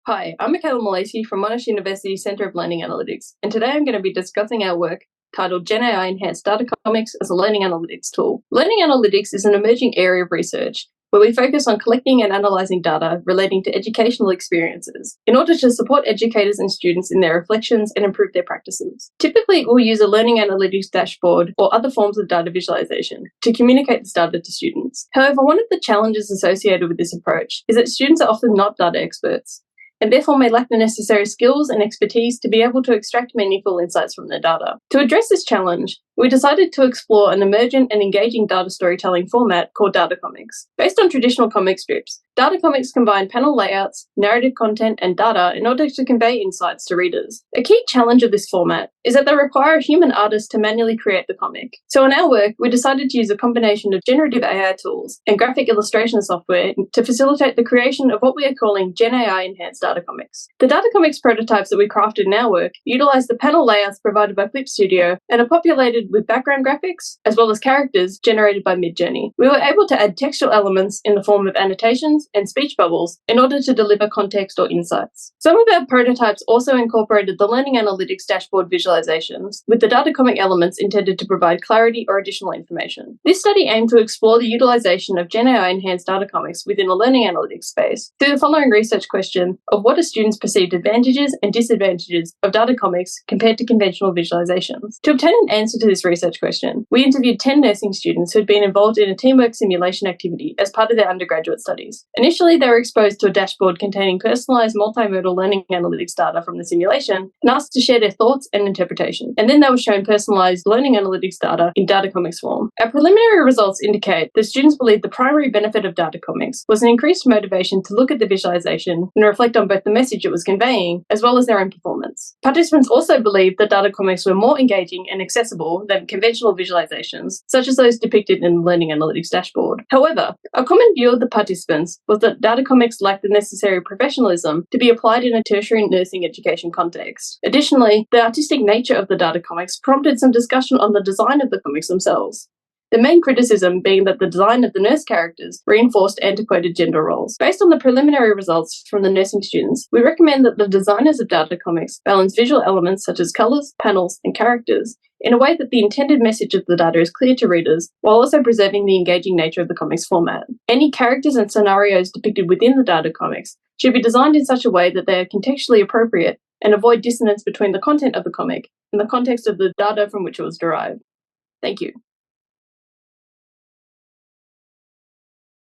Hi, I'm Mikaela Milesi from Monash University's Centre of Learning Analytics, and today I'm going to be discussing our work titled GenAI-enhanced data comics as a learning analytics tool. Learning analytics is an emerging area of research where we focus on collecting and analysing data relating to educational experiences in order to support educators and students in their reflections and improve their practices. Typically, we'll use a learning analytics dashboard or other forms of data visualization to communicate this data to students. However, one of the challenges associated with this approach is that students are often not data experts, and therefore may lack the necessary skills and expertise to be able to extract meaningful insights from their data. To address this challenge, we decided to explore an emergent and engaging data storytelling format called data comics. Based on traditional comic strips, data comics combine panel layouts, narrative content, and data in order to convey insights to readers. A key challenge of this format is that they require a human artist to manually create the comic. So in our work, we decided to use a combination of generative AI tools and graphic illustration software to facilitate the creation of what we are calling GenAI-enhanced data comics. The data comics prototypes that we crafted in our work utilize the panel layouts provided by Clip Studio and are populated with background graphics, as well as characters generated by Midjourney. We were able to add textual elements in the form of annotations and speech bubbles in order to deliver context or insights. Some of our prototypes also incorporated the Learning Analytics dashboard visualizations, with the data comic elements intended to provide clarity or additional information. This study aimed to explore the utilization of GenAI-enhanced data comics within the learning analytics space through the following research question of what are students' perceived advantages and disadvantages of data comics compared to conventional visualizations. To obtain an answer to this research question, we interviewed 10 nursing students who had been involved in a teamwork simulation activity as part of their undergraduate studies. Initially, they were exposed to a dashboard containing personalised multimodal learning analytics data from the simulation and asked to share their thoughts and interpretation. And then they were shown personalised learning analytics data in data comics form. Our preliminary results indicate that students believe the primary benefit of data comics was an increased motivation to look at the visualization and reflect on both the message it was conveying as well as their own performance. Participants also believed that data comics were more engaging and accessible than conventional visualizations, such as those depicted in the Learning Analytics dashboard. However, a common view of the participants was that data comics lacked the necessary professionalism to be applied in a tertiary nursing education context. Additionally, the artistic nature of the data comics prompted some discussion on the design of the comics themselves. The main criticism being that the design of the nurse characters reinforced antiquated gender roles. Based on the preliminary results from the nursing students, we recommend that the designers of data comics balance visual elements such as colours, panels, and characters in a way that the intended message of the data is clear to readers, while also preserving the engaging nature of the comics format. Any characters and scenarios depicted within the data comics should be designed in such a way that they are contextually appropriate and avoid dissonance between the content of the comic and the context of the data from which it was derived. Thank you.